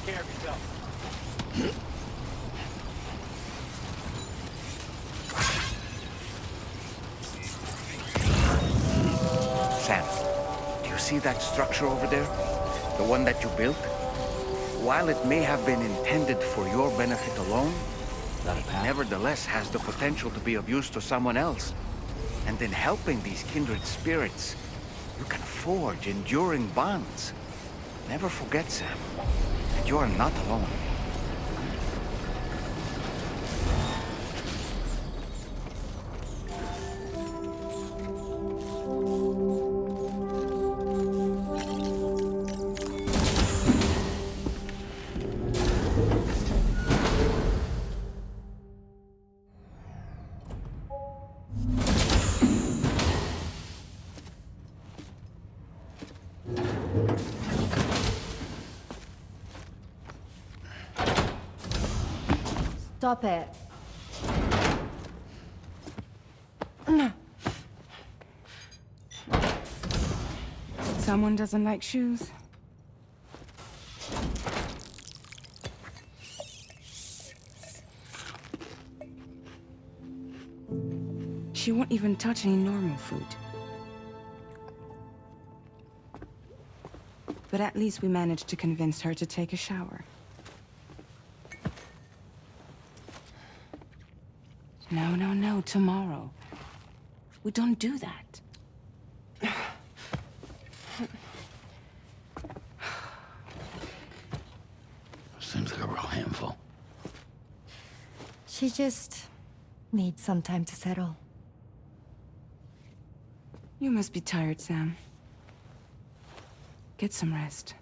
care of yourself. Sam, do you see that structure over there? The one that you built? While it may have been intended for your benefit alone, it nevertheless has the potential to be of use to someone else. And in helping these kindred spirits, you can forge enduring bonds. Never forget, Sam, that you are not alone. Stop it. Someone doesn't like shoes? She won't even touch any normal food. But at least we managed to convince her to take a shower. No, tomorrow. We don't do that. Seems like a real handful. She just needs some time to settle. You must be tired, Sam. Get some rest.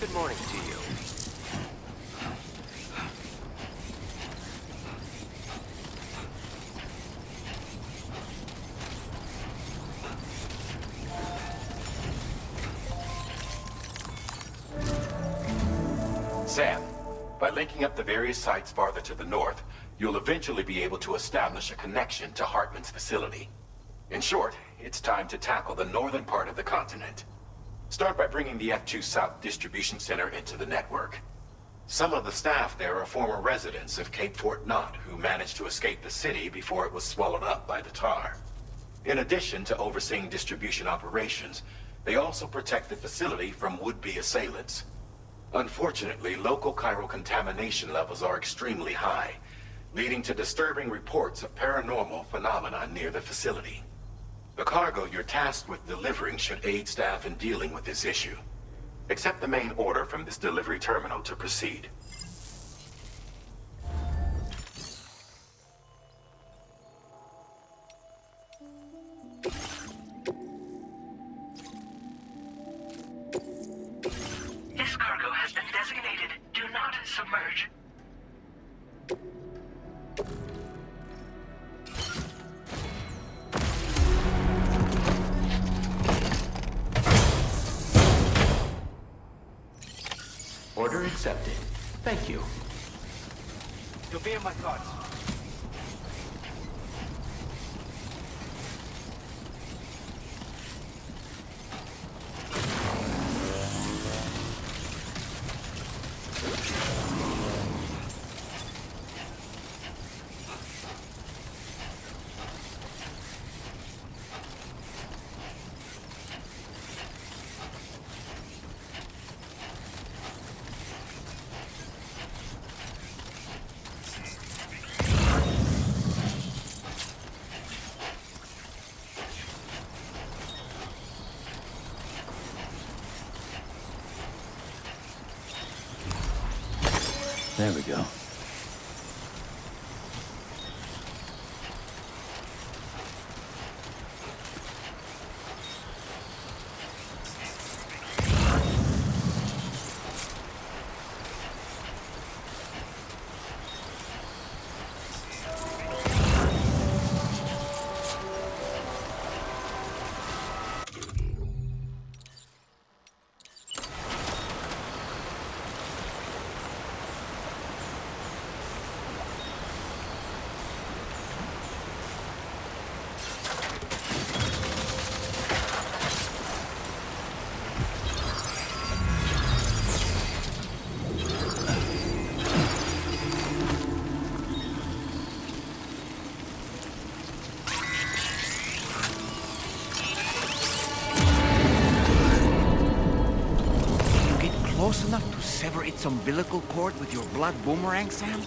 Good morning to you. Sam, by linking up the various sites farther to the north, you'll eventually be able to establish a connection to Hartman's facility. In short, it's time to tackle the northern part of the continent. Start by bringing the F2 South Distribution Center into the network. Some of the staff there are former residents of Cape Fort Knott who managed to escape the city before it was swallowed up by the tar. In addition to overseeing distribution operations, they also protect the facility from would-be assailants. Unfortunately, local chiral contamination levels are extremely high, leading to disturbing reports of paranormal phenomena near the facility. The cargo you're tasked with delivering should aid staff in dealing with this issue. Accept the main order from this delivery terminal to proceed. This cargo has been designated Do Not Submerge. Order accepted. Thank you. You'll be in my thoughts. There we go. Close enough to sever its umbilical cord with your blood boomerang, Sam?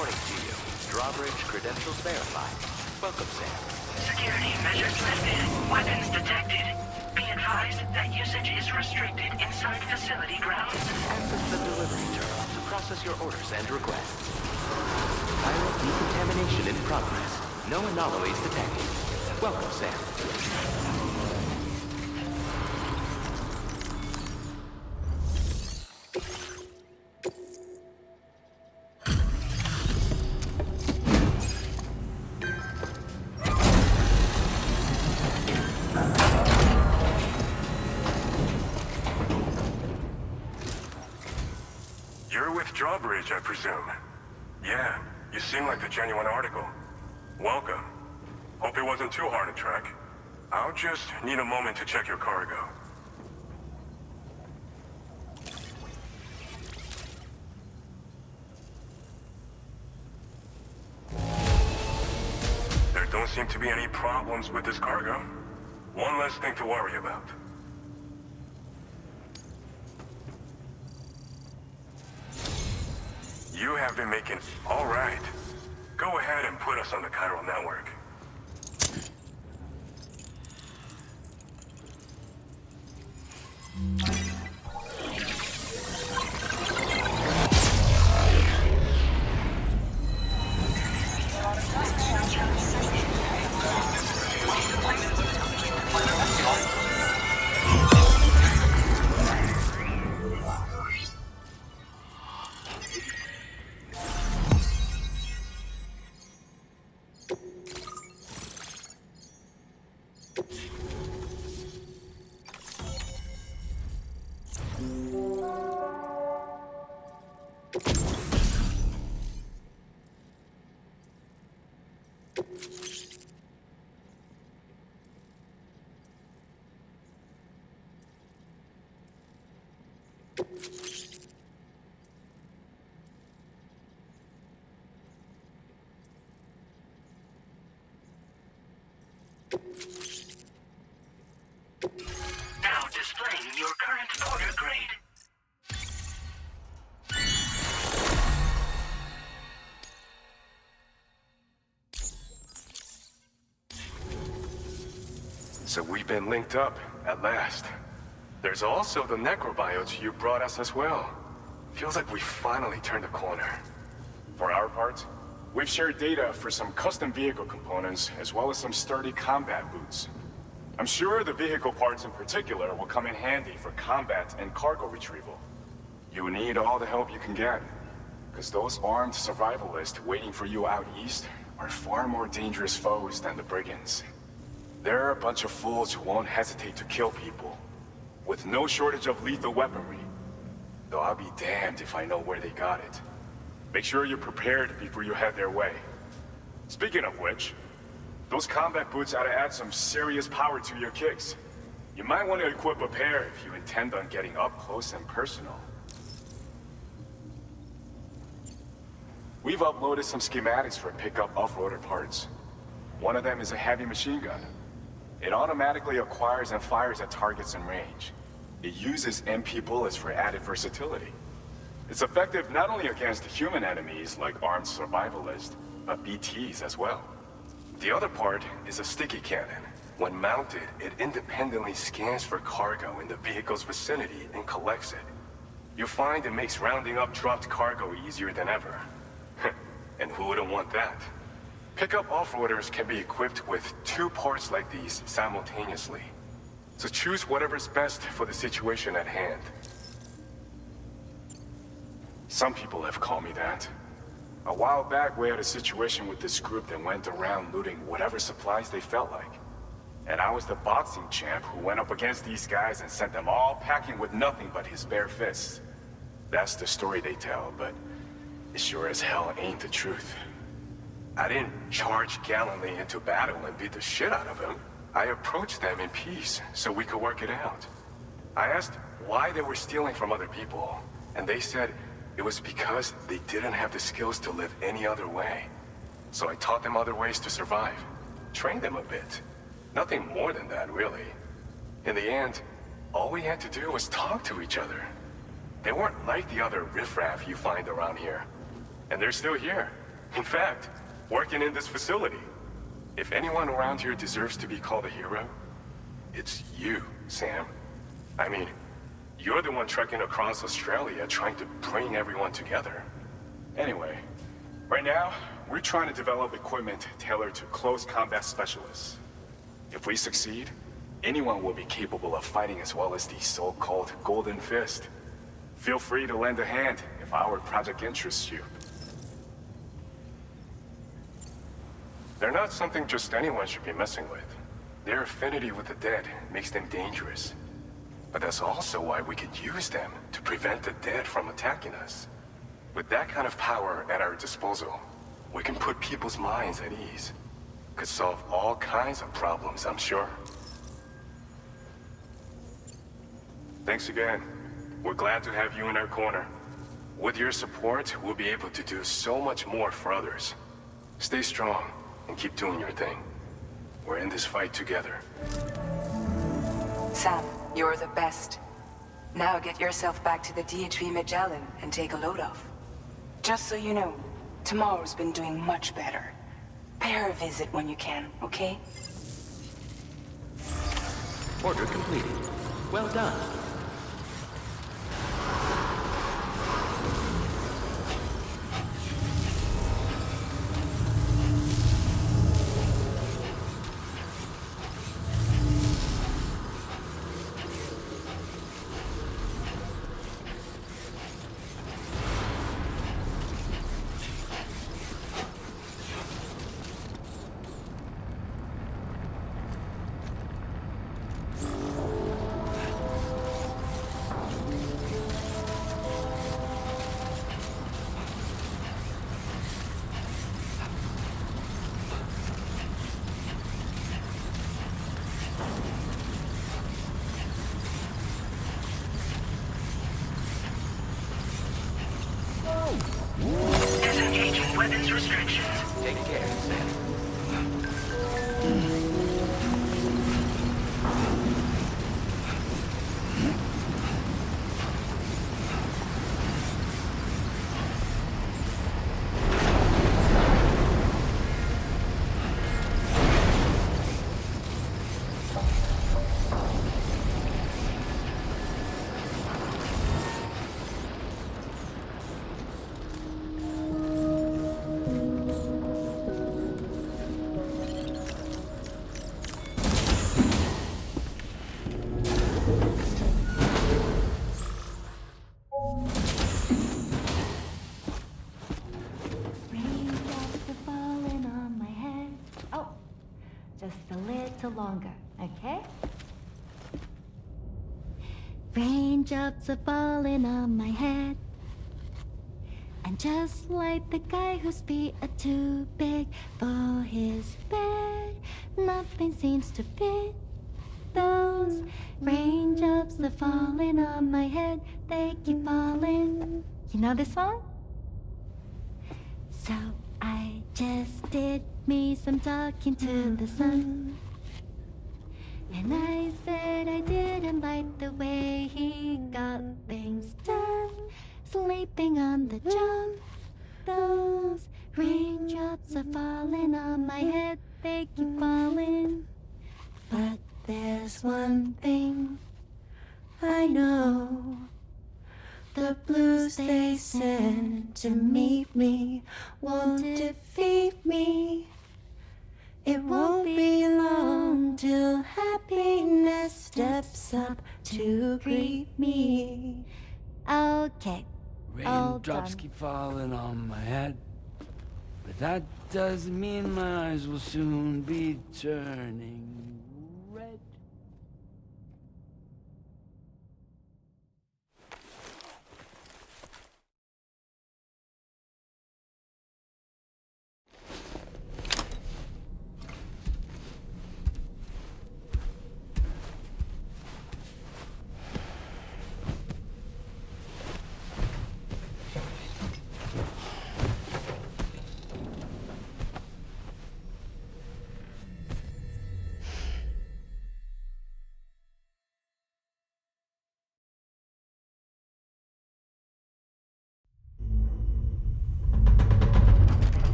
morning to you. Drawbridge credentials verified. Welcome, Sam. Security measures lifted. Weapons detected. Be advised that usage is restricted inside facility grounds. And the delivery terminal to process your orders and requests. Pilot decontamination in progress. No anomalies detected. Welcome, Sam. You're with Drawbridge, I presume. Yeah, you seem like the genuine article. Welcome. Hope it wasn't too hard to track. I'll just need a moment to check your cargo. There don't seem to be any problems with this cargo. One less thing to worry about. You have been making... All right. Go ahead and put us on the chiral network. Now displaying your current order grade. So we've been linked up, at last. There's also the necrobiotes you brought us as well. Feels like we finally turned the corner. For our part, we've shared data for some custom vehicle components, as well as some sturdy combat boots. I'm sure the vehicle parts in particular will come in handy for combat and cargo retrieval. You need all the help you can get, because those armed survivalists waiting for you out east are far more dangerous foes than the brigands. They're a bunch of fools who won't hesitate to kill people, with no shortage of lethal weaponry. Though I'll be damned if I know where they got it. Make sure you're prepared before you head their way. Speaking of which, those combat boots ought to add some serious power to your kicks. You might want to equip a pair if you intend on getting up close and personal. We've uploaded some schematics for pickup off-roader parts. One of them is a heavy machine gun. It automatically acquires and fires at targets in range. It uses MP bullets for added versatility. It's effective not only against human enemies like armed survivalists, but BTs as well. The other part is a sticky cannon. When mounted, it independently scans for cargo in the vehicle's vicinity and collects it. You'll find it makes rounding up dropped cargo easier than ever. And who wouldn't want that? Pickup off-roaders can be equipped with 2 parts like these simultaneously. So choose whatever's best for the situation at hand. Some people have called me that. A while back, we had a situation with this group that went around looting whatever supplies they felt like. And I was the boxing champ who went up against these guys and sent them all packing with nothing but his bare fists. That's the story they tell, but it sure as hell ain't the truth. I didn't charge gallantly into battle and beat the shit out of them. I approached them in peace so we could work it out. I asked why they were stealing from other people, and they said it was because they didn't have the skills to live any other way. So I taught them other ways to survive, trained them a bit. Nothing more than that, really. In the end, all we had to do was talk to each other. They weren't like the other riffraff you find around here. And they're still here, In fact, working in this facility. If anyone around here deserves to be called a hero, it's you, Sam. I mean, you're the one trekking across Australia trying to bring everyone together. Anyway, right now, we're trying to develop equipment tailored to close combat specialists. If we succeed, anyone will be capable of fighting as well as the so-called Golden Fist. Feel free to lend a hand if our project interests you. They're not something just anyone should be messing with. Their affinity with the dead makes them dangerous. But that's also why we can use them to prevent the dead from attacking us. With that kind of power at our disposal, we can put people's minds at ease. Could solve all kinds of problems, I'm sure. Thanks again. We're glad to have you in our corner. With your support, we'll be able to do so much more for others. Stay strong and keep doing your thing. We're in this fight together. Sam, you're the best. Now get yourself back to the DHV Magellan and take a load off. Just so you know, tomorrow's been doing much better. Pay her a visit when you can, okay? Order completed. Well done. Disengaging weapons restrictions. Take care, Sam. Just a little longer, okay? Raindrops are falling on my head. And just like the guy whose feet are too big for his bed, nothing seems to fit. Those raindrops are falling on my head, they keep falling. You know this song? So I just did me some talking to the sun. And I said I didn't like the way he got things done, sleeping on the job. Those raindrops are falling on my head, they keep falling. But there's one thing I know. The blues they send to meet me won't defeat me. It won't be long till happiness steps up to greet me. Okay. Raindrops keep falling on my head, but that doesn't mean my eyes will soon be turning